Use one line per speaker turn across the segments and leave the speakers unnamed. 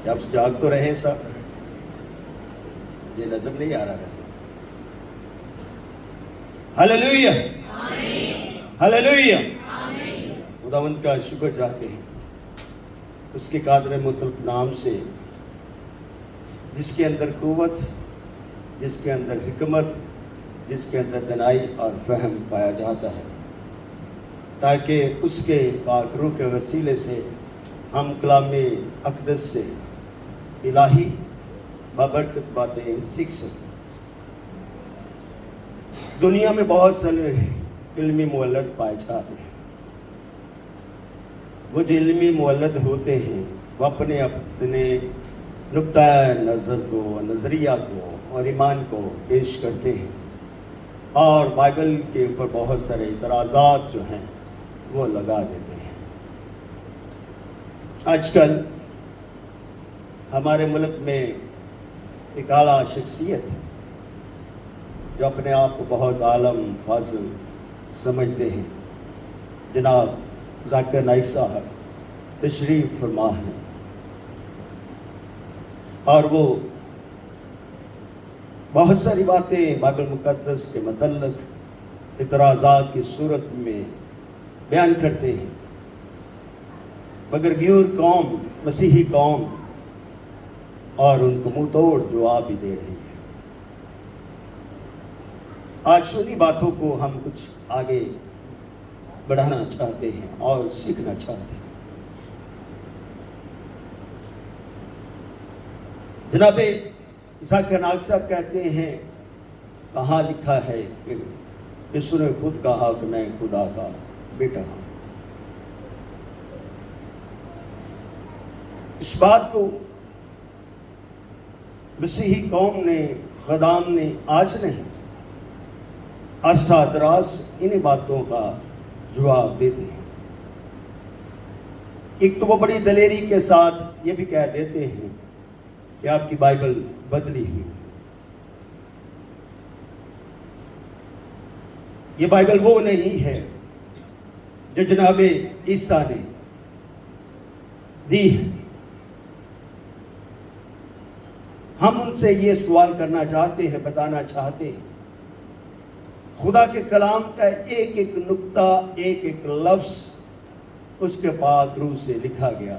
کہ آپ جاگ تو رہے سب؟ یہ نظر نہیں آ رہا ویسے. ہلیلویا ہلیلویا. خداوند کا شکر چاہتے ہیں اس کے قادر مطلق نام سے، جس کے اندر قوت، جس کے اندر حکمت، جس کے اندر دانائی اور فہم پایا جاتا ہے، تاکہ اس کے پاک روح کے وسیلے سے ہم کلام اقدس سے الہی بابرکت باتیں سیکھ سکیں. دنیا میں بہت سارے علمی مولد پائے جاتے ہیں. وہ جو علمی مولد ہوتے ہیں وہ اپنے نقطۂ نظر کو، نظریہ کو اور ایمان کو پیش کرتے ہیں، اور بائبل کے اوپر بہت سارے اعتراضات جو ہیں وہ لگا دیتے ہیں. آج کل ہمارے ملک میں ایک اعلیٰ شخصیت ہے جو اپنے آپ کو بہت عالم فاضل سمجھتے ہیں. جناب ذاکر نائک صاحب تشریف فرما ہیں، اور وہ بہت ساری باتیں بائبل مقدس کے متعلق اعتراضات کی صورت میں بیان کرتے ہیں، مگر غیر قوم، مسیحی قوم اور ان کو منہ توڑ جواب بھی دے رہی ہے. آج سنی باتوں کو ہم کچھ آگے بڑھانا چاہتے ہیں اور سیکھنا چاہتے ہیں. جناب ذاکر نائک صاحب کہتے ہیں، کہاں لکھا ہے کہ یسوع نے خود کہا کہ میں خدا کا بیٹا ہوں. اس بات کو مسیحی قوم نے، خدام نے آج نہیں، عرصہ دراز انہیں باتوں کا جواب دیتے ہیں. ایک تو وہ بڑی دلیری کے ساتھ یہ بھی کہہ دیتے ہیں کہ آپ کی بائبل بدلی ہوئی. یہ بائبل وہ نہیں ہے جو جناب عیسیٰ نے دی ہے. ہم ان سے یہ سوال کرنا چاہتے ہیں، بتانا چاہتے ہیں، خدا کے کلام کا ایک ایک نقطہ، ایک ایک لفظ اس کے پاک روح سے لکھا گیا.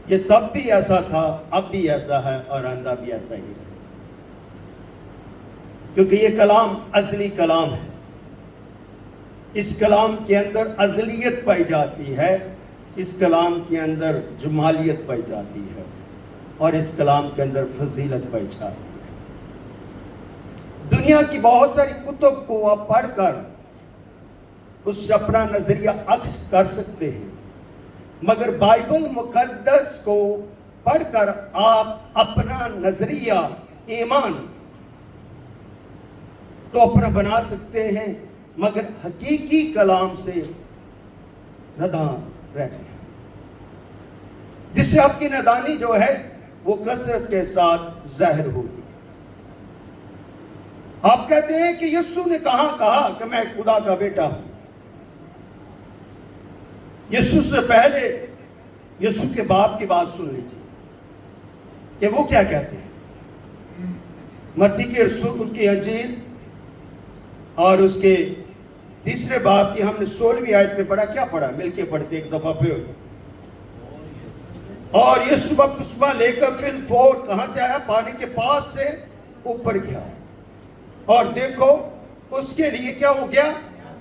یہ تب بھی ایسا تھا، اب بھی ایسا ہے، اور آئندہ بھی ایسا ہی رہے گا، کیونکہ یہ کلام ازلی کلام ہے. اس کلام کے اندر ازلیت پائی جاتی ہے، اس کلام کے اندر جمالیت پائی جاتی ہے، اور اس کلام کے اندر فضیلت پائی جاتی ہے. دنیا کی بہت ساری کتب کو آپ پڑھ کر اس سے اپنا نظریہ عکس کر سکتے ہیں، مگر بائبل مقدس کو پڑھ کر آپ اپنا نظریہ ایمان تو اپنا بنا سکتے ہیں، مگر حقیقی کلام سے نادان رہتے ہیں، جس سے آپ کی نادانی جو ہے وہ کثرت کے ساتھ ظاہر ہوتی ہے. آپ کہتے ہیں کہ یسوع نے کہا کہ میں خدا کا بیٹا ہوں. یسوع سے پہلے یسوع کے باپ کی بات سن لیجیے کہ وہ کیا کہتے ہیں. متی کے رسول کی انجیل اور اس کے تیسرے باب کی ہم نے 16ویں آیت میں پڑھا. کیا پڑھا؟ مل کے پڑھتے ایک دفعہ پھر. اور یسوع بپتسمہ لے کر فی الفور کہاں سے آیا؟ پانی کے پاس سے اوپر گیا، اور دیکھو اس کے لیے کیا ہو گیا؟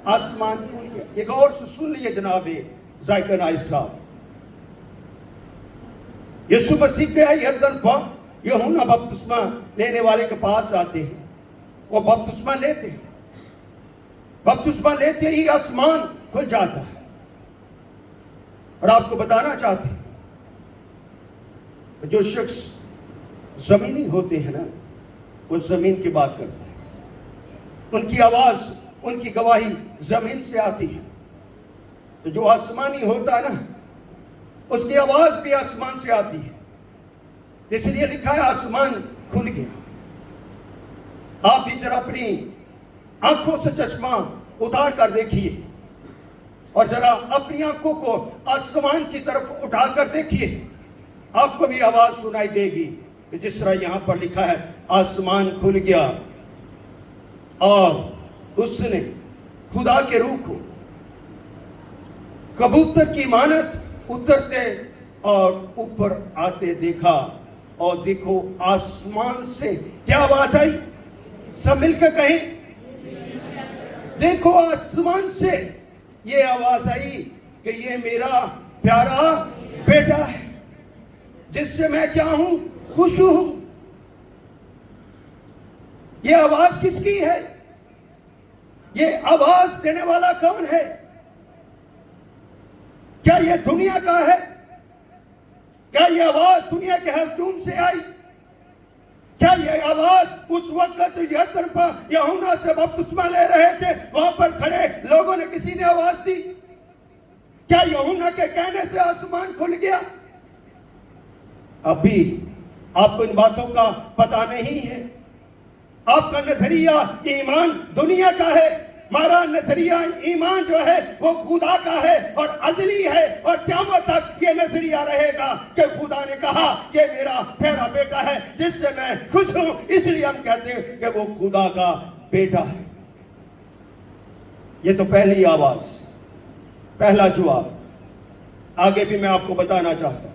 آسمان کھل گیا. یہ غور سے سن لیے جناب ذاکر نائک صاحب. یسوع مسیح کے یردن پر یوحنا بپتسمہ لینے والے کے پاس آتے ہیں، وہ بپتسمہ لیتے ہیں. بپتسمہ لیتے ہی آسمان کھل جاتا ہے. اور آپ کو بتانا چاہتے ہیں کہ جو شخص زمینی ہوتے ہیں نا، وہ زمین کی بات کرتے ہیں. ان کی آواز، ان کی گواہی زمین سے آتی ہے. تو جو آسمانی ہوتا ہے نا، اس کی آواز بھی آسمان سے آتی ہے. اس لیے لکھا ہے آسمان کھل گیا. آپ بھی ذرا اپنی آنکھوں سے چشمہ اتار کر دیکھیے، اور ذرا اپنی آنکھوں کو آسمان کی طرف اٹھا کر دیکھیے. آپ کو بھی آواز سنائی دے گی کہ جس طرح یہاں پر لکھا ہے آسمان کھل گیا اور اس نے خدا کے روح کو کبوتر کی مانت اترتے اور اوپر آتے دیکھا، اور دیکھو آسمان سے کیا آواز آئی؟ سب مل کر کہیں، دیکھو آسمان سے یہ آواز آئی کہ یہ میرا پیارا بیٹا ہے جس سے میں کیا ہوں؟ خوش ہوں۔ یہ آواز کس کی ہے؟ یہ آواز دینے والا کون ہے؟ کیا یہ دنیا کا ہے؟ کیا یہ آواز دنیا کے ہجوم سے آئی؟ کیا یہ آواز اس وقت یہ طرفہ یوحنا سے بپتسمہ لے رہے تھے وہاں پر کھڑے لوگوں نے کسی نے آواز دی؟ کیا یوحنا کے کہنے سے آسمان کھل گیا؟ ابھی آپ کو ان باتوں کا پتہ نہیں ہے۔ آپ کا نظریہ ایمان دنیا کا ہے، ہمارا نظریہ ایمان جو ہے وہ خدا کا ہے اور ازلی ہے، اور قیامت تک یہ نظریہ رہے گا کہ خدا نے کہا یہ میرا پیارا بیٹا ہے جس سے میں خوش ہوں، اس لیے ہم کہتے ہیں کہ وہ خدا کا بیٹا ہے۔ یہ تو پہلی آواز، پہلا جواب۔ آگے بھی میں آپ کو بتانا چاہتا ہوں،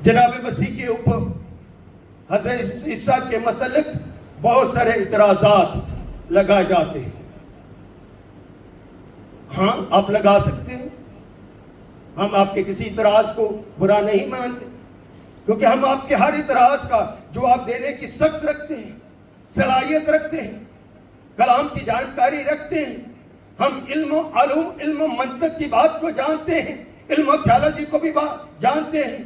جناب مسیح کے اوپر حضرت عیسیٰ کے متعلق بہت سارے اعتراضات لگائے جاتے ہیں۔ ہاں آپ لگا سکتے ہیں، ہم آپ کے کسی اعتراض کو برا نہیں مانتے، کیونکہ ہم آپ کے ہر اعتراض کا جواب دینے کی سخت رکھتے ہیں، صلاحیت رکھتے ہیں، کلام کی جانکاری رکھتے ہیں۔ ہم علم و منطق کی بات کو جانتے ہیں، علم و تھیالوجی کو بھی جانتے ہیں۔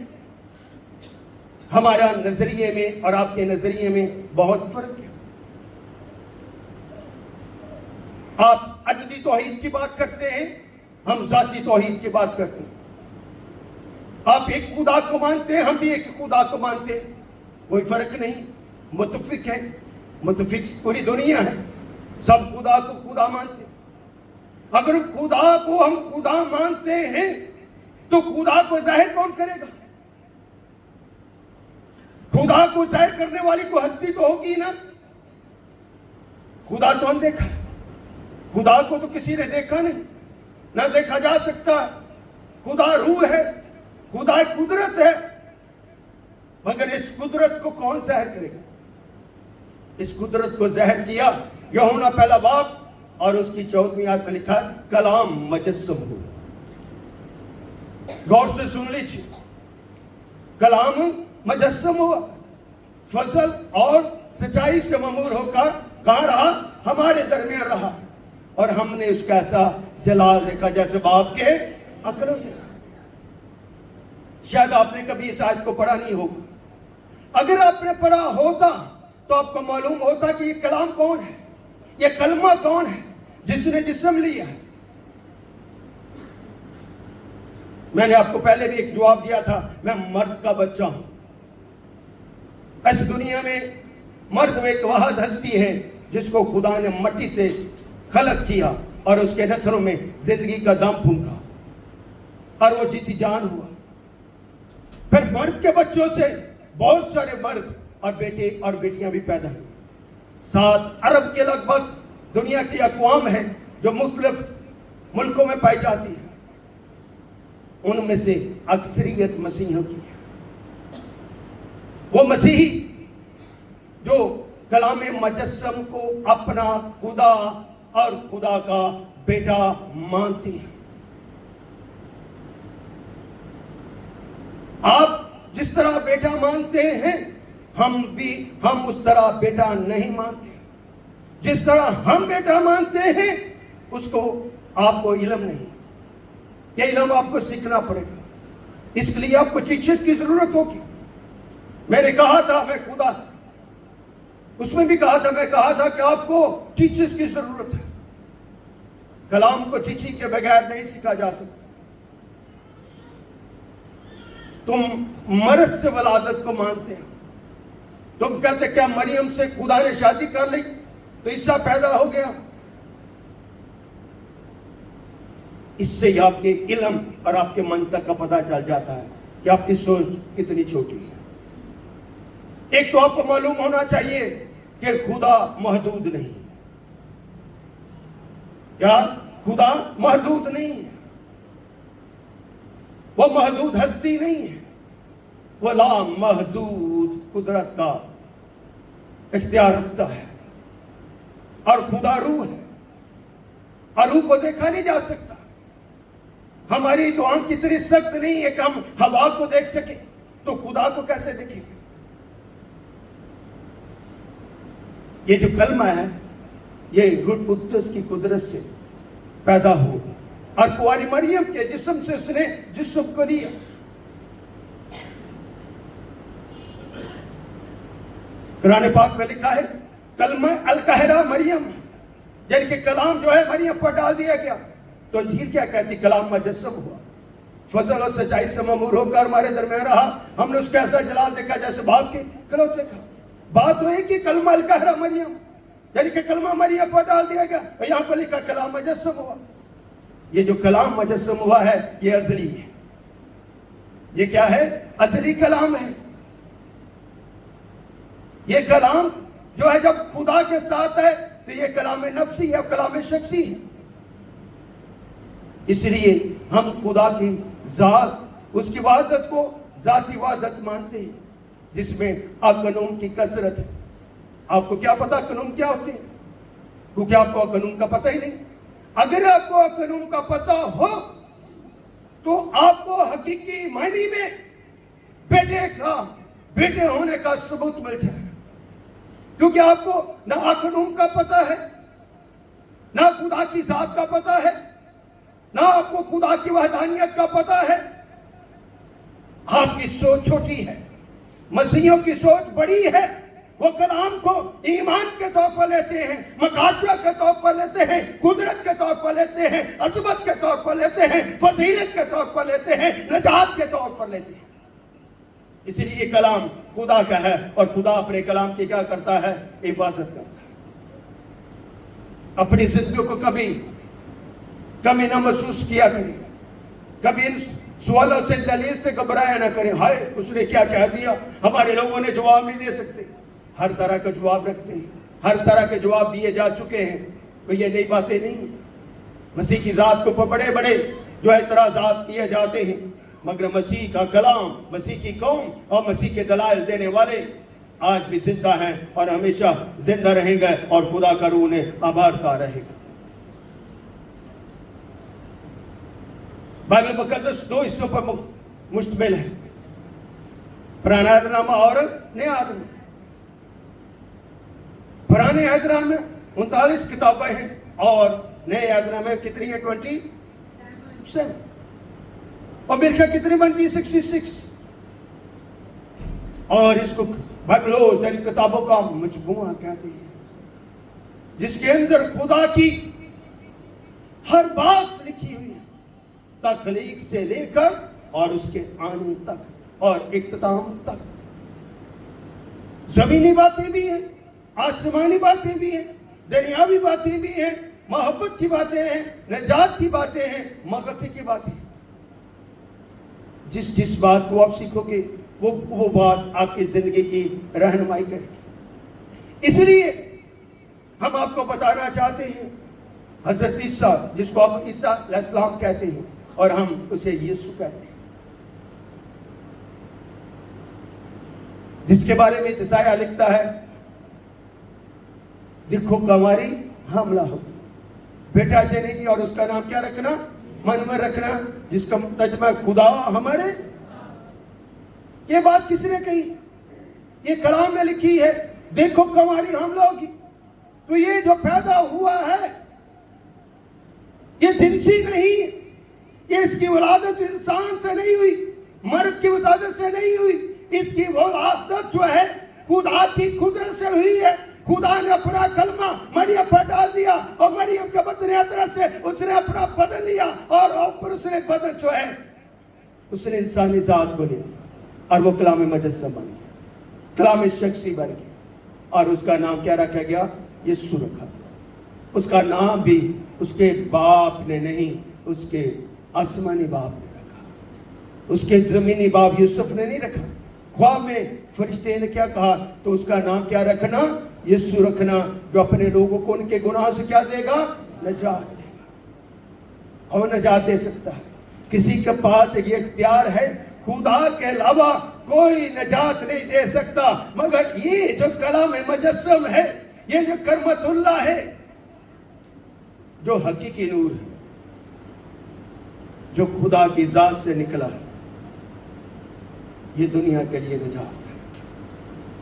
ہمارا نظریے میں اور آپ کے نظریے میں بہت فرق ہے۔ آپ عددی توحید کی بات کرتے ہیں، ہم ذاتی توحید کی بات کرتے ہیں۔ آپ ایک خدا کو مانتے ہیں، ہم بھی ایک خدا کو مانتے ہیں، کوئی فرق نہیں، متفق ہے، متفق پوری دنیا ہے، سب خدا کو خدا مانتے ہیں۔ اگر خدا کو ہم خدا مانتے ہیں تو خدا کو ظاہر کون کرے گا؟ خدا کو ظاہر کرنے والی کو ہستی تو ہوگی نا۔ خدا تو اندیکھا ہے، خدا کو تو کسی نے دیکھا نہیں، نہ دیکھا جا سکتا۔ خدا روح ہے، خدا قدرت ہے، مگر اس قدرت کو کون ظاہر کرے گا؟ اس قدرت کو ظاہر کیا یوحنا پہلا باب اور اس کی 14ویں آیت میں لکھا ہے کلام مجسم ہو۔ غور سے سن لیجیے، کلام مجسم ہوا، فضل اور سچائی سے ممور ہو کر کہاں رہا؟ ہمارے درمیان رہا، اور ہم نے اس کا ایسا جلال دیکھا جیسے باپ کے عقل دیکھا۔ شاید آپ نے کبھی اس آیت کو پڑھا نہیں ہوگا۔ اگر آپ نے پڑھا ہوتا تو آپ کو معلوم ہوتا کہ یہ کلام کون ہے، یہ کلمہ کون ہے جس نے جسم لیا ہے۔ میں نے آپ کو پہلے بھی ایک جواب دیا تھا، میں مرد کا بچہ ہوں۔ اس دنیا میں مرد میں ایک واحد ہستی ہے جس کو خدا نے مٹی سے خلق کیا اور اس کے نتھنوں میں زندگی کا دم پھونکا اور وہ جیتی جان ہوا۔ پھر مرد کے بچوں سے بہت سارے مرد اور بیٹے اور بیٹیاں بھی پیدا ہیں۔ 7 ارب کے لگ بھگ دنیا کی اقوام ہیں جو مختلف ملکوں میں پائی جاتی ہیں، ان میں سے اکثریت مسیحیوں کی ہے۔ وہ مسیحی جو کلام مجسم کو اپنا خدا اور خدا کا بیٹا مانتے ہیں۔ آپ جس طرح بیٹا مانتے ہیں ہم اس طرح بیٹا نہیں مانتے۔ جس طرح ہم بیٹا مانتے ہیں اس کو آپ کو علم نہیں، یہ علم آپ کو سیکھنا پڑے گا، اس کے لیے آپ کو ٹیچرز کی ضرورت ہوگی۔ میں نے کہا تھا میں خدا اس میں بھی میں کہا تھا کہ آپ کو ٹیچرز کی ضرورت ہے۔ کلام کو ٹیچنگ کے بغیر نہیں سیکھا جا سکتا۔ تم مرد سے ولادت کو مانتے ہو، تم کہتے کیا مریم سے خدا نے شادی کر لی تو عیسیٰ پیدا ہو گیا؟ اس سے ہی آپ کے علم اور آپ کے منطق کا پتہ چل جاتا ہے کہ آپ کی سوچ کتنی چھوٹی ہے۔ ایک تو آپ کو معلوم ہونا چاہیے کہ خدا محدود نہیں۔ کیا؟ خدا محدود نہیں ہے، وہ محدود ہستی نہیں ہے، وہ لا محدود قدرت کا اختیار رکھتا ہے، اور خدا روح ہے، اور روح کو دیکھا نہیں جا سکتا۔ ہماری تو آنکھ اتنی سخت نہیں ہے کہ ہم ہوا کو دیکھ سکیں، تو خدا کو کیسے دیکھیں گے؟ یہ جو کلمہ ہے یہ روح القدس کی قدرت سے پیدا ہوا، اور کنواری مریم کے جسم سے اس نے جسم کو لیا۔ قرآن پاک میں لکھا ہے کلمہ القاہرہ مریم، یعنی کہ کلام جو ہے مریم پر ڈال دیا گیا۔ تو انجیل کیا کہتی؟ کلام مجسم ہوا، فضل اور سچائی سے مامور ہو کر ہمارے درمیان رہا، ہم نے اس کا ایسا جلال دیکھا جیسے باپ کے کلوتے تھا۔ بات ہوئی کہ کلمہ القاہرہ مریم، یعنی کہ کلمہ مریم پر ڈال دیا گیا، اور یہاں پر لکھا کلام مجسم ہوا۔ یہ جو کلام مجسم ہوا ہے یہ ازلی ہے۔ یہ کیا ہے؟ ازلی کلام ہے۔ یہ کلام جو ہے جب خدا کے ساتھ ہے تو یہ کلام نفسی ہے، کلام شخصی ہے۔ اس لیے ہم خدا کی ذات، اس کی وحدت کو ذاتی وحدت مانتے ہیں، جس میں اقنوم کی کثرت ہے۔ آپ کو کیا پتا اقنوم کیا ہوتے ہیں؟ کیونکہ آپ کو اقنوم کا پتہ ہی نہیں۔ اگر آپ کو اقنوم کا پتہ ہو تو آپ کو حقیقی معنی میں بیٹے ہونے کا ثبوت مل جائے، کیونکہ آپ کو نہ اقنوم کا پتہ ہے، نہ خدا کی ذات کا پتہ ہے، نہ آپ کو خدا کی وحدانیت کا پتہ ہے۔ آپ کی سوچ چھوٹی ہے، مسیحیوں کی سوچ بڑی ہے۔ وہ کلام کو ایمان کے طور پر لیتے ہیں، مکاشفہ کے طور پر لیتے ہیں، قدرت کے طور پر لیتے ہیں، عظمت کے طور پر لیتے ہیں، فضیلت کے طور پر لیتے ہیں، نجات کے طور پر لیتے ہیں۔ اس لیے یہ کلام خدا کا ہے، اور خدا اپنے کلام کی کیا کرتا ہے؟ حفاظت کرتا ہے۔ اپنی زندگی کو کبھی کمی نہ محسوس کیا کریں، کبھی ان سوالوں سے دلیل سے گھبرایا نہ کریں، ہائے اس نے کیا کہہ دیا، ہمارے لوگوں نے جواب نہیں دے سکتے۔ ہر طرح کا جواب رکھتے ہیں، ہر طرح کے جواب دیے جا چکے ہیں، کوئی یہ نئی باتیں نہیں ہیں۔ مسیح کی ذات کو بڑے بڑے جو اعتراضات کیے جاتے ہیں، مگر مسیح کا کلام، مسیح کی قوم اور مسیح کے دلائل دینے والے آج بھی زندہ ہیں اور ہمیشہ زندہ رہیں گے، اور خدا کا روح انہیں آبادتا رہے گا۔ بائبل مقدس دو حصوں پر مشتمل ہے، پرانا عہد نامہ اور نیا عہد نامہ۔ پرانے عہد نامہ میں 39 کتابیں ہیں، اور نئے عہد نامہ میں کتنی ہیں؟ 27۔ اور مل کر کتنی بنتی؟ 66۔ اور اس کو بائبلوز یعنی کتابوں کا مجموعہ کہتے ہیں، جس کے اندر خدا کی ہر بات لکھی ہوئی ہے، تخلیق سے لے کر اور اس کے آنے تک اور اختتام تک۔ زمینی باتیں بھی ہیں، آسمانی باتیں بھی ہیں، دنیاوی باتیں بھی ہیں، محبت کی باتیں ہیں، نجات کی باتیں ہیں، مقصد کی باتیں ہیں۔ جس بات کو آپ سیکھو گے وہ بات آپ کی زندگی کی رہنمائی کرے گی۔ اس لیے ہم آپ کو بتانا چاہتے ہیں حضرت عیسیٰ، جس کو آپ عیسیٰ علیہ السلام کہتے ہیں اور ہم اسے یسوع کہتے ہیں، جس کے بارے میں یسایہ لکھتا ہے، دیکھو کنواری حاملہ ہو، بیٹا جنے گی، اور اس کا نام کیا رکھنا؟ من میں رکھنا، جس کا ترجمہ خدا ہمارے۔ یہ بات کس نے کہی؟ یہ کلام میں لکھی ہے، دیکھو کنواری حاملہ ہوگی۔ تو یہ جو پیدا ہوا ہے یہ جنسی نہیں، یہ اس کی ولادت انسان سے نہیں ہوئی، مرد کی ولادت سے نہیں ہوئی، اس کی ولادت جو ہے خدا کی قدرت سے ہوئی ہے۔ خدا نے اپنا کلمہ مریم پر ڈال دیا، اور مریم کے بدن اطہر سے اس نے اپنا بدن لیا، اور اوپر اس نے بدن جو ہے اس نے انسانی ذات کو لے لیا، اور وہ کلام مجسم بن گیا، کلام شخصی بن گیا، اور اس کا نام کیا رکھا گیا؟ یسوع رکھا۔ اس کا نام بھی اس کے باپ نے نہیں، اس کے آسمانی باپ نے رکھا، اس کے زمینی باپ یوسف نے نہیں رکھا۔ خواب میں فرشتے نے کیا کہا؟ تو اس کا نام کیا رکھنا؟ یسوع رکھنا، جو اپنے لوگوں کو ان کے گناہ سے کیا دے گا؟ نجات دے گا۔ کون نجات دے سکتا ہے؟ کسی کے پاس یہ اختیار ہے؟ خدا کے علاوہ کوئی نجات نہیں دے سکتا، مگر یہ جو کلام مجسم ہے، یہ جو کرمت اللہ ہے، جو حقیقی نور ہے، جو خدا کی ذات سے نکلا ہے، یہ دنیا کے لیے نجات ہے۔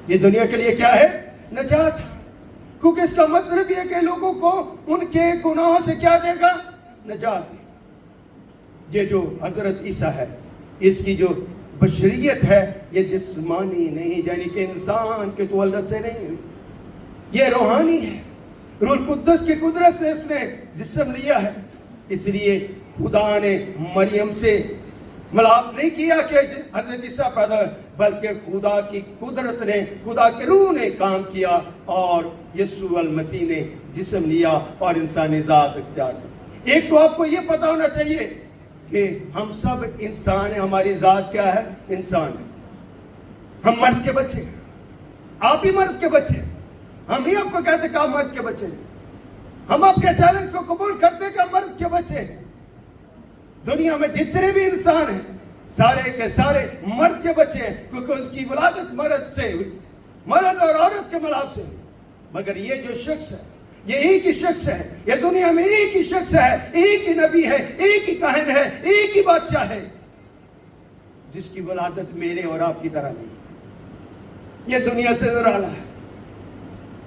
یہ دنیا کے لیے کیا ہے؟ نجات ہے۔ کیونکہ اس کا مطلب یہ کہ لوگوں کو ان کے گناہوں سے کیا دے گا؟ نجات ہے۔ یہ جو حضرت عیسیٰ ہے، اس کی جو بشریت ہے، یہ جسمانی نہیں، یعنی کہ انسان کے تولد سے نہیں، یہ روحانی ہے۔ روح القدس کی قدرت سے اس نے جسم لیا ہے۔ اس لیے خدا نے مریم سے ملاپ نہیں کیا کہ حضرت عیسیٰ پیدا ہے، بلکہ خدا کی قدرت نے، خدا کے روح نے کام کیا اور یسوع المسیح نے جسم لیا اور انسانی ذات اختیار کی۔ ایک تو آپ کو یہ پتا ہونا چاہیے کہ ہم سب انسان ہیں، ہماری ذات کیا ہے؟ انسان ہے۔ ہم مرد کے بچے ہیں، آپ بھی مرد کے بچے ہیں۔ ہم ہی آپ کو کہتے ہیں کہ آپ مرد کے بچے ہیں۔ ہم آپ کے چیلنج کو قبول کرتے ہیں کہ آپ مرد کے بچے ہیں۔ دنیا میں جتنے بھی انسان ہیں، سارے کے سارے مرد کے بچے ہیں، کیونکہ ان کی ولادت مرد سے ہوئی، مرد اور عورت کے ملاپ سے۔ مگر یہ جو شخص ہے، یہ ایک ہی شخص ہے، یہ دنیا میں ایک ہی شخص ہے، ایک ہی نبی ہے، ایک ہی کاہن ہے، ایک ہی بادشاہ ہے، جس کی ولادت میرے اور آپ کی طرح نہیں ہے۔ یہ دنیا سے نرالا ہے،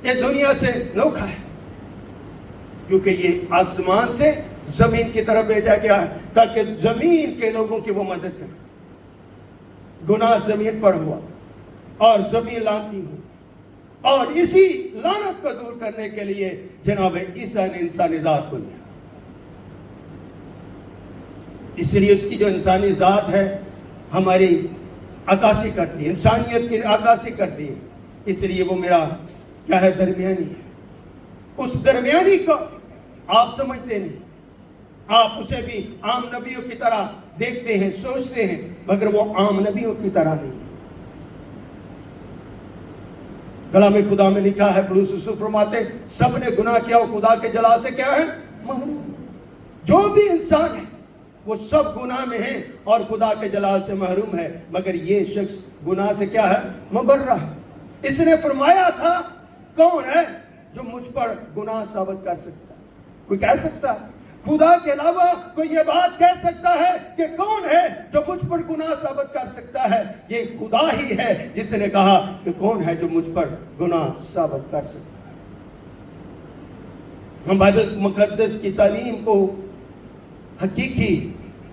یہ دنیا سے نوکھا ہے، کیونکہ یہ آسمان سے زمین کی طرف بھیجا گیا ہے تاکہ زمین کے لوگوں کی وہ مدد کرے۔ گناہ زمین پر ہوا اور زمین لانتی ہوئی، اور اسی لعنت کو دور کرنے کے لیے جناب عیسیٰ نے انسانی ذات کو لیا۔ اس لیے اس کی جو انسانی ذات ہے ہماری عکاسی کرتی ہے، انسانیت کی عکاسی کرتی ہے۔ اس لیے وہ میرا کیا ہے؟ درمیانی ہے۔ اس درمیانی کو آپ سمجھتے نہیں، آپ اسے بھی عام نبیوں کی طرح دیکھتے ہیں، سوچتے ہیں، مگر وہ عام نبیوں کی طرح نہیں۔ کلام خدا میں لکھا ہے، پولس رسول فرماتے ہیں، سب نے گناہ کیا اور خدا کے جلال سے کیا ہے؟ محروم۔ جو بھی انسان ہے وہ سب گناہ میں ہیں اور خدا کے جلال سے محروم ہے، مگر یہ شخص گناہ سے کیا ہے؟ مبرہ ہے۔ اس نے فرمایا تھا، کون ہے جو مجھ پر گناہ ثابت کر سکتا ہے؟ کوئی کہہ سکتا ہے؟ خدا کے علاوہ کوئی یہ بات کہہ سکتا ہے کہ کون ہے جو مجھ پر گناہ ثابت کر سکتا ہے؟ یہ خدا ہی ہے جس نے کہا کہ کون ہے جو مجھ پر گناہ ثابت کر سکتا ہے۔ ہم بائبل مقدس کی تعلیم کو حقیقی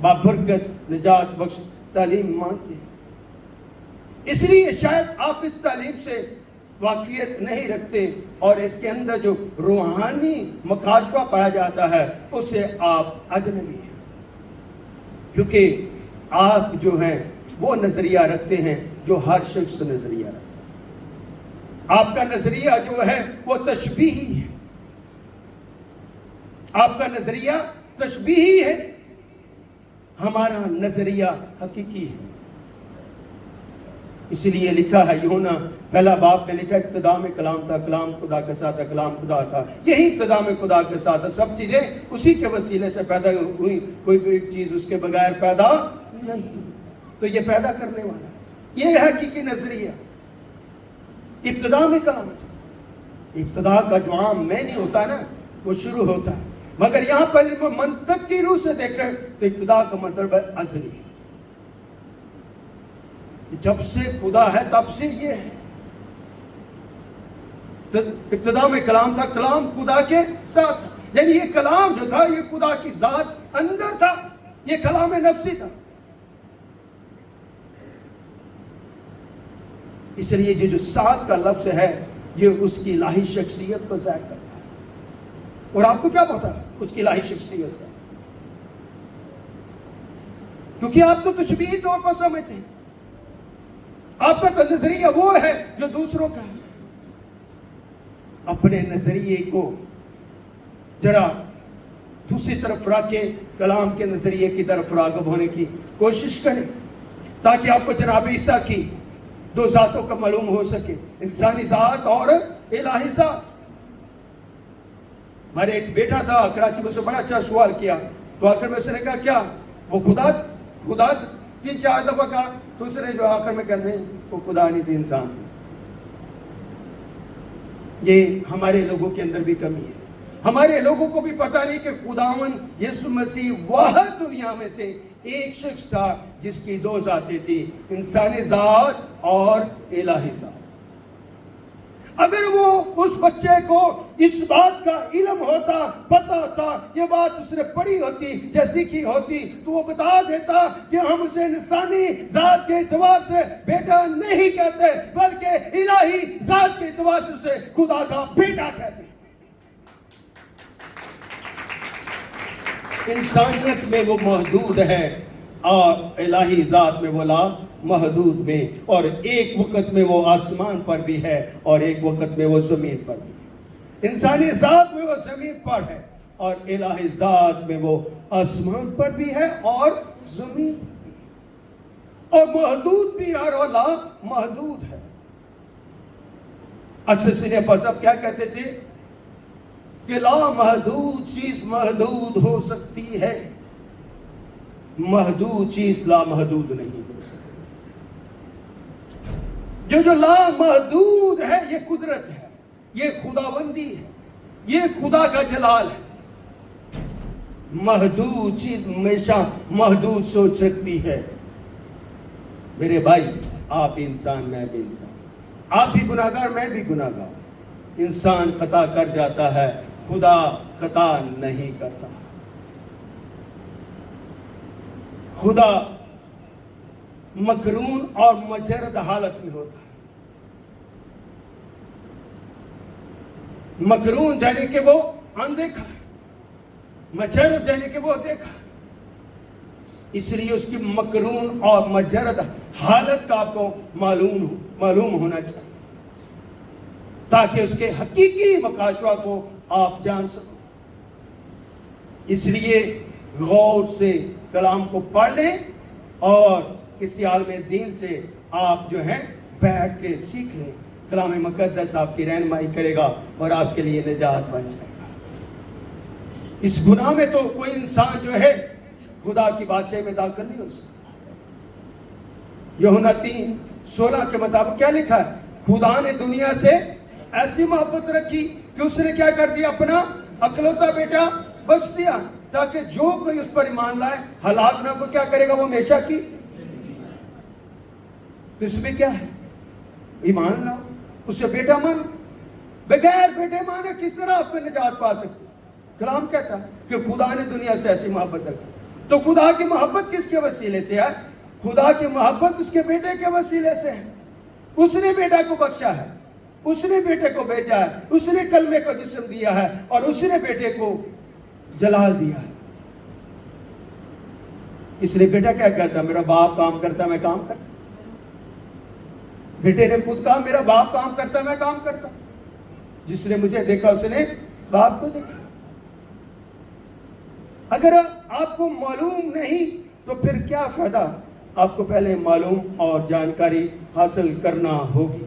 بابرکت نجات بخش تعلیم مانتے ہیں۔ اس لیے شاید آپ اس تعلیم سے واقفیت نہیں رکھتے اور اس کے اندر جو روحانی مکاشفہ پایا جاتا ہے اسے آپ اجنبی ہیں، کیونکہ آپ جو ہیں وہ نظریہ رکھتے ہیں جو ہر شخص نظریہ رکھتا ہے۔ آپ کا نظریہ جو ہے وہ تشبیہی ہے، آپ کا نظریہ تشبیہی ہے، ہمارا نظریہ حقیقی ہے۔ اس لیے لکھا ہے، یوحنا پہلا باب میں لکھا، ابتدا میں کلام تھا، کلام خدا کے ساتھ تھا، کلام خدا تھا۔ یہی ابتدا میں خدا کے ساتھ ہے، سب چیزیں اسی کے وسیلے سے پیدا ہوئی، کوئی بھی ایک چیز اس کے بغیر پیدا نہیں۔ تو یہ پیدا کرنے والا، یہ ہے حقیقی نظریہ۔ ابتدا میں کلام تھا، ابتدا کا جو عام میں نہیں ہوتا نا، وہ شروع ہوتا ہے، مگر یہاں پر منطق کی روح سے دیکھیں تو ابتدا کا مطلب ہے ازلی۔ جب سے خدا ہے تب سے یہ ہے۔ ابتدا میں کلام تھا، کلام خدا کے ساتھ تھا، یعنی یہ کلام جو تھا یہ خدا کی ذات اندر تھا، یہ کلام نفسی تھا۔ اس لیے یہ جو ساتھ کا لفظ ہے یہ اس کی الہی شخصیت کو ظاہر کرتا ہے۔ اور آپ کو کیا پتا اس کی الہی شخصیت کا؟ کیونکہ آپ تو تشبیہی طور پر سمجھتے ہیں، آپ کا تو نظریہ وہ ہے جو دوسروں کا ہے۔ اپنے نظریے کو ذرا دوسری طرف رکھ کے کلام کے نظریے کی طرف راغب ہونے کی کوشش کریں، تاکہ آپ کو جناب عیسیٰ کی دو ذاتوں کا معلوم ہو سکے، انسانی ذات اور الہی ذات۔ ہمارے ایک بیٹا تھا کراچی میں، سے بڑا اچھا سوال کیا، تو آخر میں اس نے کہا کیا وہ خدا 3-4 دفعہ کہا، دوسرے جو آخر میں کہتے ہیں وہ خدا نہیں تھی، انسان تھی۔ یہ ہمارے لوگوں کے اندر بھی کمی ہے۔ ہمارے لوگوں کو بھی پتہ نہیں کہ خداوند یسوع مسیح واحد دنیا میں سے ایک شخص تھا جس کی 2 ذاتیں تھی، انسانی ذات اور الہی ذات۔ اگر وہ اس بچے کو اس بات کا علم ہوتا، پتہ ہوتا، یہ بات اس نے پڑھی ہوتی یا سیکھی ہوتی، تو وہ بتا دیتا کہ ہم اسے انسانی ذات کے اعتبار سے بیٹا نہیں کہتے، بلکہ الہی ذات کے اعتبار سے اسے خدا کا بیٹا کہتے ہیں۔ انسانیت میں وہ محدود ہے اور الہی ذات میں وہ لا محدود میں، اور ایک وقت میں وہ آسمان پر بھی ہے اور ایک وقت میں وہ زمین پر بھی ہے۔ انسانی ذات میں وہ زمین پر ہے اور الہی ذات میں وہ آسمان پر بھی ہے اور زمین پر بھی ہے، اور محدود بھی ہے اور لا محدود ہے۔ اکثر سنے پسب کیا کہتے تھے کہ لا محدود چیز محدود ہو سکتی ہے، محدود چیز لا محدود نہیں ہو سکتی۔ جو لا محدود ہے یہ قدرت ہے، یہ خداوندی ہے، یہ خدا کا جلال ہے۔ محدود چیز ہمیشہ محدود سوچ رکھتی ہے۔ میرے بھائی، آپ بھی انسان، میں بھی انسان، آپ بھی گناہگار، میں بھی گناہگار۔ انسان خطا کر جاتا ہے، خدا خطا نہیں کرتا۔ خدا مکرون اور مجرد حالت میں ہوتا ہے۔ مکرون یعنی کہ وہ اندیکھا ہے، مجرد یعنی کہ وہ دیکھا ہے۔ اس لیے اس کی مکرون اور مجرد حالت کا آپ کو معلوم ہونا چاہیے، تاکہ اس کے حقیقی مکاشفہ کو آپ جان سکیں۔ اس لیے غور سے کلام کو پڑھ لیں اور کسی عالم دین سے آپ جو ہے بیٹھ کے سیکھ لیں۔ کلام مقدس آپ کی رہنمائی کرے گا اور آپ کے لیے نجات بن جائے گا۔ اس گناہ میں تو کوئی انسان جو ہے خدا کی بادشاہی میں داخل نہیں ہو سکتا۔ یوحنا 3:16 کے مطابق کیا لکھا ہے؟ خدا نے دنیا سے ایسی محبت رکھی کہ اس نے کیا کر دیا؟ اپنا اکلوتا بیٹا بخش دیا، تاکہ جو کوئی اس پر ایمان لائے ہلاک نہ ہو۔ کیا کرے گا؟ وہ ہمیشہ کی۔ تو اس میں کیا ہے؟ ایمان لاؤ، اسے بیٹا مانو۔ بغیر بیٹے مانے کس طرح آپ کو نجات پا سکتے؟ کلام کہتا ہے کہ خدا نے دنیا سے ایسی محبت رکھی۔ تو خدا کی محبت کس کے وسیلے سے ہے؟ خدا کی محبت اس کے بیٹے کے وسیلے سے ہے۔ اس نے بیٹا کو بخشا ہے، اس نے بیٹے کو بھیجا ہے، اس نے کلمے کو جسم دیا ہے اور اس نے بیٹے کو جلال دیا ہے۔ اس لیے بیٹا کیا کہتا ہے؟ میرا باپ کام کرتا ہے، میں کام کرتا۔ بیٹے نے خود کہا میرا باپ کام کرتا ہے، میں کام کرتا۔ جس نے مجھے دیکھا اس نے باپ کو دیکھا۔ اگر آپ کو معلوم نہیں تو پھر کیا فائدہ؟ آپ کو پہلے معلوم اور جانکاری حاصل کرنا ہوگی۔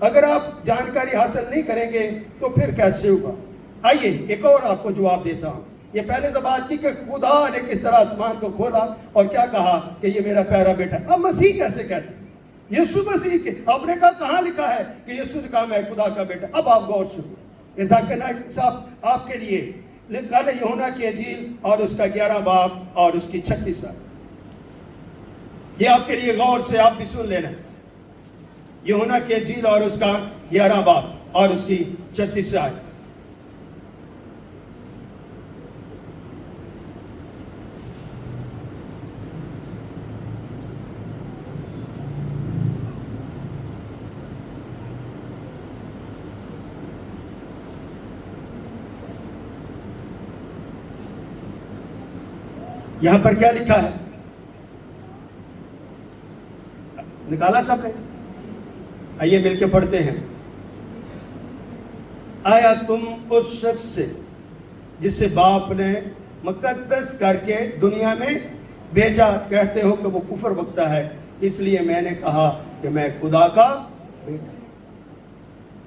اگر آپ جانکاری حاصل نہیں کریں گے تو پھر کیسے ہوگا؟ آئیے ایک اور آپ کو جواب دیتا ہوں۔ یہ پہلے تو بات کی کہ خدا نے کس طرح آسمان کو کھولا اور کیا کہا کہ یہ میرا پیارا بیٹا ہے۔ اب مسیح کیسے کہتے ہیں؟ یسوع مسیح کے آپ نے کہا کہاں لکھا ہے کہ یسوع نے کہا میں خدا کا بیٹا؟ اب آپ غور سے ذاکر نائک صاحب آپ کے لیے نکالے یوحنا کی انجیل اور اس کا 11 باب اور اس کی 36 آیت۔ یہ آپ کے لیے غور سے آپ بھی سن لینا۔ یوحنا کی انجیل اور اس کا 11 باب اور اس کی 36 آیت۔ یہاں پر کیا لکھا ہے؟ نکالا سب نے؟ آئیے مل کے پڑھتے ہیں۔ آیا تم اس شخص سے جسے باپ نے مقدس کر کے دنیا میں بھیجا. کہتے ہو کہ وہ کفر بکتا ہے, اس لیے میں نے کہا کہ میں خدا کا بیٹا.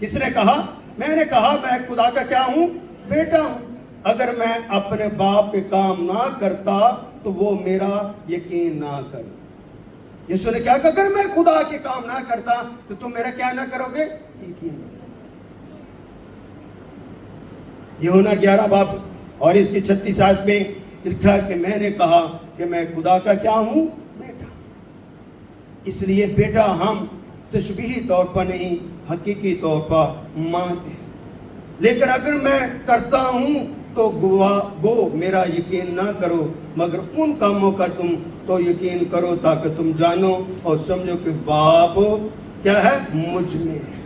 کس نے کہا؟ میں نے کہا میں خدا کا کیا ہوں؟ بیٹا ہوں. اگر میں اپنے باپ کے کام نہ کرتا تو وہ میرا یقین نہ کرے. یسوع نے کیا کہا؟ اگر میں خدا کے کام نہ کرتا تو تم میرا کیا نہ کرو گے؟ یقین نہ. یوحنا 11 باب اور اس کی 36 آیت میں لکھا کہ میں نے کہا کہ میں خدا کا کیا ہوں؟ بیٹا. اس لیے بیٹا ہم تشبیہی طور پر نہیں, حقیقی طور پر مانتے ہیں. لیکن اگر میں کرتا ہوں تو گو میرا یقین نہ کرو, مگر ان کاموں کا تم تو یقین کرو تاکہ تم جانو اور سمجھو کہ باپ کیا ہے؟ مجھ میں ہے.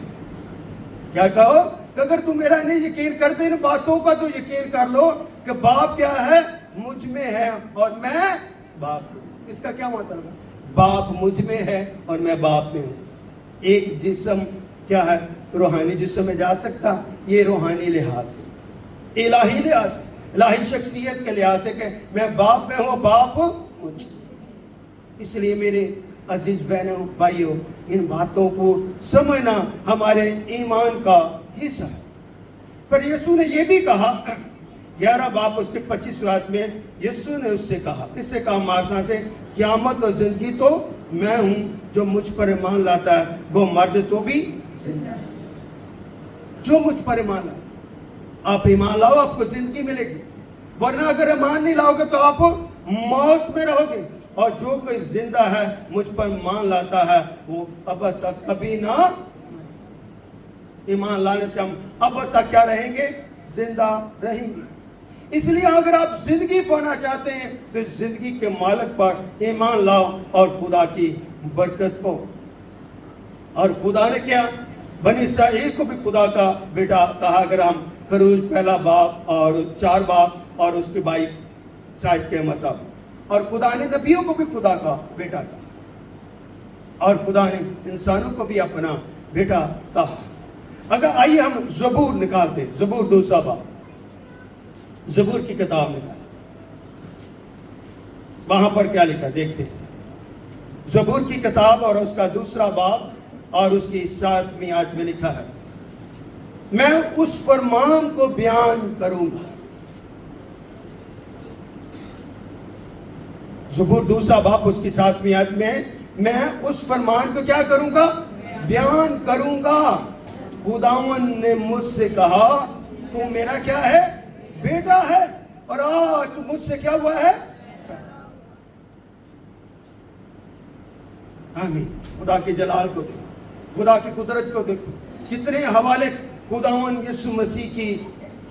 کیا کہو کہ اگر تم میرا نہیں یقین کرتے ان باتوں کا تو یقین کر لو کہ باپ کیا ہے؟ مجھ میں ہے اور میں باپ میں. اس کا کیا مطلب ہے؟ باپ مجھ میں ہے اور میں باپ میں ہوں. ایک جسم کیا ہے؟ روحانی جسم میں جا سکتا؟ یہ روحانی لحاظ سے, الہی لحاظ سے, الہی شخصیت کے لحاظ سے کہ میں باپ میں ہوں, باپ مجھ. اس لیے میرے عزیز بہنوں بھائیوں, ان باتوں کو سمجھنا ہمارے ایمان کا حصہ ہے. پر یسوع نے یہ بھی کہا 11 باب اس کے 25 آیت میں یسوع نے اس سے کہا, کس سے کہا؟ مارتا سے, قیامت اور زندگی تو میں ہوں, جو مجھ پر ایمان لاتا ہے وہ مرد تو بھی زندہ ہے. جو مجھ پر ایمان لاتا, آپ ایمان لاؤ آپ کو زندگی ملے گی, ورنہ اگر ایمان نہیں لاؤ گے تو آپ موت میں رہو گے. اور جو کوئی زندہ ہے مجھ پر ایمان لاتا ہے وہ اب تک کبھی نہ. ایمان لانے سے ہم اب تک کیا رہیں گے؟ زندہ رہیں گے. اس لیے اگر آپ زندگی پانا چاہتے ہیں تو زندگی کے مالک پر ایمان لاؤ اور خدا کی برکت پاؤ. اور خدا نے کیا؟ بنی اسرائیل کو بھی خدا کا بیٹا کہا. اگر ہم خروج 1 باب اور 4 باب اور اس کے 22 آیت کے مطابق, اور خدا نے نبیوں کو بھی خدا کا بیٹا کہا, اور خدا نے انسانوں کو بھی اپنا بیٹا کہا. اگر آئیے ہم زبور نکالتے ہیں, زبور 2 باب, زبور کی کتاب نکال, وہاں پر کیا لکھا دیکھتے ہیں. زبور کی کتاب اور اس کا 2 باب اور اس کی 7ویں آیت میں لکھا ہے, میں اس فرمان کو بیان کروں گا. زبور 2 باب اس کی 7ویں آیت میں اس فرمان کو کیا کروں گا؟ بیان کروں گا. خداوند نے مجھ سے کہا تو میرا کیا ہے؟ بیٹا ہے, اور آج تو مجھ سے کیا ہوا ہے؟ آمین. خدا کے جلال کو دیکھو, خدا کی قدرت کو دیکھو. کتنے حوالے خداوند یسوع مسیح کی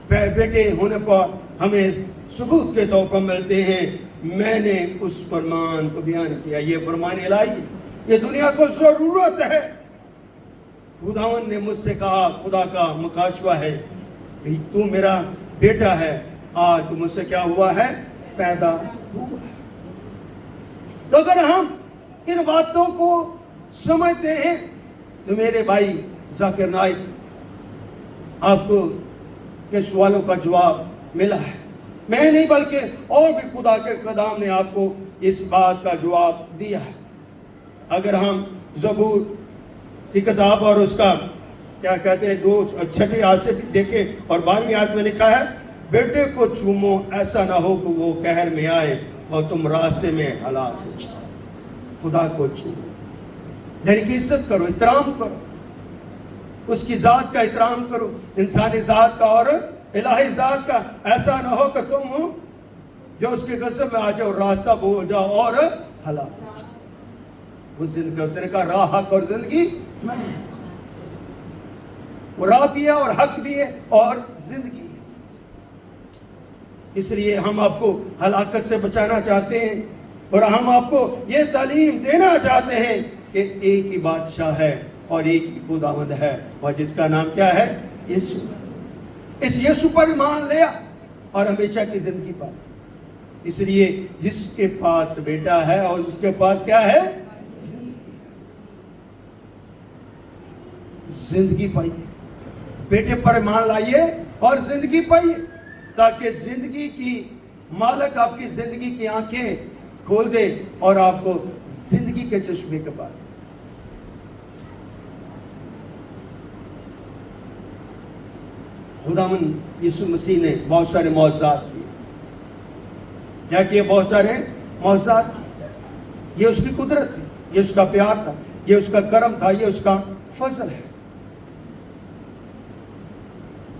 بیٹے ہونے پر ہمیں ثبوت کے طور پر ملتے ہیں. میں نے اس فرمان کو بیان کیا. یہ فرمان الہی ہے, یہ دنیا کو ضرورت ہے. خداوند نے مجھ سے کہا, خدا کا مکاشفہ ہے کہ تو میرا بیٹا ہے, آج تو مجھ سے کیا ہوا ہے؟ پیدا ہوا ہے. تو اگر ہم ان باتوں کو سمجھتے ہیں تو میرے بھائی ذاکر نائک, آپ کو کے سوالوں کا جواب ملا ہے. میں نہیں بلکہ اور بھی خدا کے خدام نے آپ کو اس بات کا جواب دیا ہے. اگر ہم زبور کی کتاب اور اس کا کیا کہتے ہیں 2 آیت سے بھی دیکھیں, اور 12ویں آیت میں لکھا ہے, بیٹے کو چومو, ایسا نہ ہو کہ وہ قہر میں آئے اور تم راستے میں ہلاک ہو. خدا کو چومو, یعنی کہ عزت کرو, احترام کرو, اس کی ذات کا احترام کرو, انسانی ذات کا اور الہی ذات کا. ایسا نہ ہو کہ تم جو اس کے غضب میں آ جاؤ, راستہ بھول جاؤ اور ہلاک ہو جاؤ. اس نے کہا راہ, حق اور زندگی میں, وہ راہ بھی ہے اور حق بھی ہے اور زندگی ہے. اس لیے ہم آپ کو ہلاکت سے بچانا چاہتے ہیں, اور ہم آپ کو یہ تعلیم دینا چاہتے ہیں کہ ایک ہی بادشاہ ہے اور ایک ہی خداوند ہے, اور جس کا نام کیا ہے؟ یسوع. اس یسوع پر ایمان لیا اور ہمیشہ کی زندگی پا. اس لیے جس کے پاس بیٹا ہے اور اس کے پاس کیا ہے؟ زندگی پائیے. بیٹے پر ایمان لائیے اور زندگی پائیے, تاکہ زندگی کی مالک آپ کی زندگی کی آنکھیں کھول دے اور آپ کو زندگی کے چشمے کے پاس. خداوند یسوع مسیح نے بہت سارے معجزات کیے. کیا کیے؟ بہت سارے معجزات کیے. یہ اس کی قدرت تھی، یہ اس کا پیار تھا، یہ اس کا کرم تھا، یہ اس کا فضل ہے.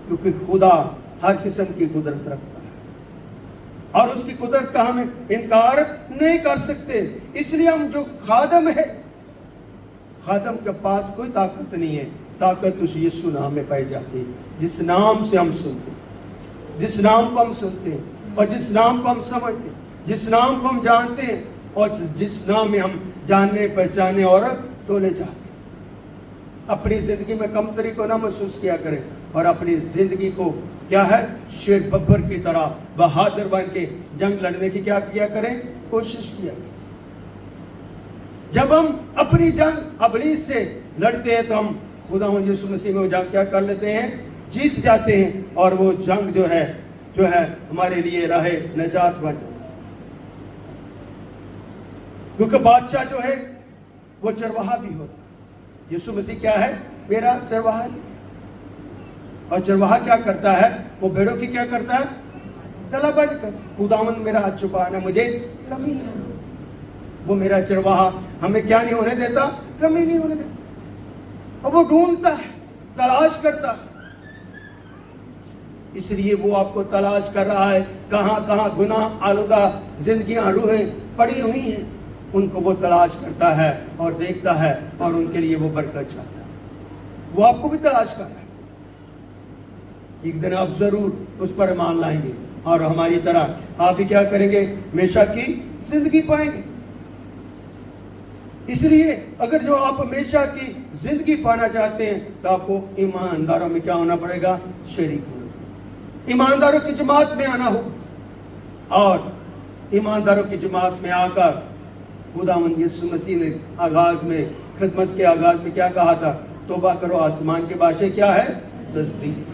کیونکہ خدا ہر قسم کی قدرت رکھتا ہے اور اس کی قدرت کا ہم انکار نہیں کر سکتے. اس لیے ہم جو خادم ہے، خادم کے پاس کوئی طاقت نہیں ہے. طاقت اس یسوع نام میں پائی جاتی ہے، جس نام سے ہم سنتے ہیں، جس نام کو ہم سنتے ہیں اور جس نام کو ہم سمجھتے ہیں، جس نام کو ہم جانتے ہیں اور جس نام میں ہم جاننے پہچانے اور تولے جاتے ہیں. اپنی زندگی میں کمتری کو نہ محسوس کیا کریں اور اپنی زندگی کو کیا ہے، شیر ببر کی طرح بہادر بن کے جنگ لڑنے کی کیا کیا کریں، کوشش کیا کریں. جب ہم اپنی جنگ ابلیس سے لڑتے ہیں تو ہم خداوند یسوع مسیح میں وہ جنگ کیا کر لیتے ہیں، جیت جاتے ہیں. اور وہ جنگ جو ہے ہمارے لیے راہ نجات بن جاتی. کیونکہ بادشاہ جو ہے وہ چرواہا بھی ہوتا ہے. یسوع مسیح کیا ہے؟ میرا چرواہا. اور چرواہا کیا کرتا ہے؟ وہ بھیڑوں کی کیا کرتا ہے؟ طلباً کرتا. خداوند میرا ہاتھ چھپانا، مجھے کمی نہیں. وہ میرا چرواہا ہمیں کیا نہیں ہونے دیتا؟ کمی نہیں ہونے دیتا. اور وہ ڈھونڈتا ہے، تلاش کرتا ہے. اس لیے وہ آپ کو تلاش کر رہا ہے. کہاں کہاں گناہ آلودہ زندگیاں روحیں پڑی ہوئی ہیں، ان کو وہ تلاش کرتا ہے اور دیکھتا ہے اور ان کے لیے وہ برکت چاہتا ہے. وہ آپ کو بھی تلاش کر رہا ہے. ایک دن آپ ضرور اس پر ایمان لائیں گے اور ہماری طرح آپ بھی کیا کریں گے؟ ہمیشہ کی زندگی پائیں گے. اس لیے اگر جو آپ ہمیشہ کی زندگی پانا چاہتے ہیں تو آپ کو ایمانداروں میں کیا ہونا پڑے گا؟ شریک ہونا. ایمانداروں کی جماعت میں آنا ہوگا. اور ایمانداروں کی جماعت میں آ کر خداوند یسوع مسیح نے آغاز میں، خدمت کے آغاز میں کیا کہا تھا؟ توبہ کرو، آسمان کے بادشاہ کیا ہے؟ نزدیک.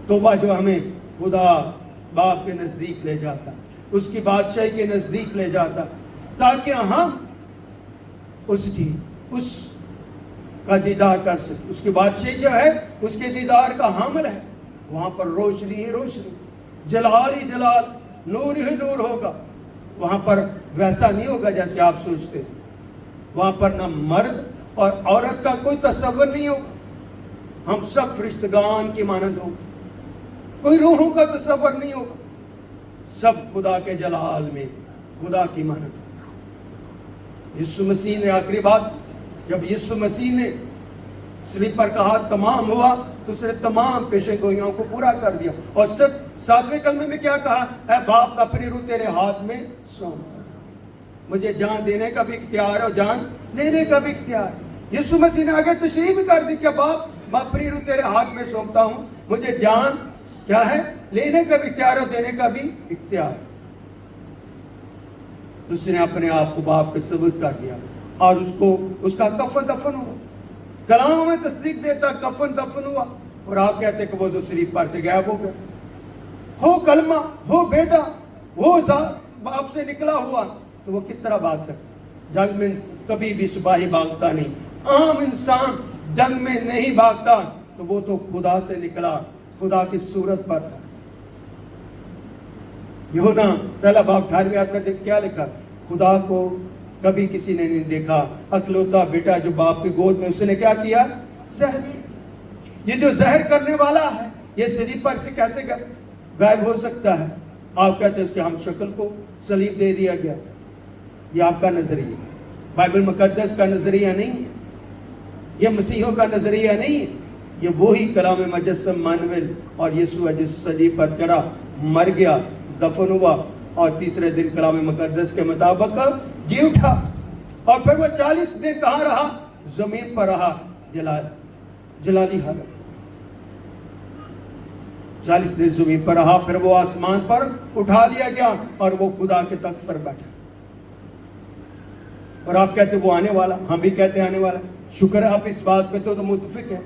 توبہ جو ہمیں خدا باپ کے نزدیک لے جاتا، اس کی بادشاہی کے نزدیک لے جاتا، تاکہ ہم اس کا دیدار کر سکیں. اس کی بادشاہی جو ہے اس کے دیدار کا حامل ہے. وہاں پر روشنی ہی روشنی، جلال ہی جلال، نور ہی نور ہوگا. وہاں پر ویسا نہیں ہوگا جیسے آپ سوچتے. وہاں پر نہ مرد اور عورت کا کوئی تصور نہیں ہوگا. ہم سب فرشتگان کی مانند ہوں گے. کوئی روحوں کا تصور نہیں ہوگا. سب خدا کے جلال میں خدا کی مانند ہوگا. یسوع مسیح نے آخری بات، جب یسوع مسیح نے صلیب پر کہا تمام ہوا، تو اس نے تمام پیشے گوئیوں کو پورا کر دیا. اور 7ویں کلمے میں کیا کہا؟ اے باپ، اپنی روح تیرے ہاتھ میں سونپتا ہوں. مجھے جان دینے کا بھی اختیار ہے اور جان لینے کا بھی اختیار ہے. یسوع مسیح نے آگے تشریح بھی کر دی کہ باپ، میں اپنی روح تیرے ہاتھ میں سونپتا ہوں. مجھے جان کیا ہے؟ لینے کا بھی اختیار ہے اور دینے کا بھی اختیار ہے. اس نے اپنے آپ کو باپ کے ثبوت کر دیا اور اس کا کفن دفن ہوا. کلام میں تصدیق دیتا، کفن دفن ہوا. اور آپ کہتے کہ وہ تو صلیب پر سے غائب ہو گیا. ہو کلمہ، ہو بیٹا، وہ ذات باپ سے نکلا ہوا، تو وہ کس طرح بھاگ سکتا؟ جنگ میں کبھی بھی سپاہی بھاگتا نہیں. عام انسان جنگ میں نہیں بھاگتا. تو وہ تو خدا سے نکلا، خدا کی صورت پر تھا. یوحنا پہلا باب 18ویں آیت میں کیا لکھا؟ خدا کو کبھی کسی نے نہیں دیکھا، اکلوتا بیٹا جو باپ کی گود میں، اس نے کیا کیا؟ زہر کیا. یہ جو زہر کرنے والا ہے، یہ صلیب پر سے کیسے غائب ہو سکتا ہے؟ آپ کہتے ہیں اس کے ہم شکل کو صلیب دے دیا گیا. یہ آپ کا نظریہ ہے، بائبل مقدس کا نظریہ نہیں ہے. یہ مسیحوں کا نظریہ نہیں ہے. یہ وہی کلام مجسم مانویل اور یسوع جس صلیب پر چڑھا، مر گیا، دفن ہوا اور تیسرے دن کلام مقدس کے مطابق جی اٹھا. اور پھر وہ 40 دن کہاں رہا؟ زمین پر رہا، جلالی حالت. 40 دن زمین پر رہا، پھر وہ آسمان پر اٹھا لیا گیا اور وہ خدا کے تخت پر بیٹھا. اور آپ کہتے وہ آنے والا، ہم بھی کہتے ہیں آنے والا. شکر ہے آپ اس بات پہ تو متفق ہیں.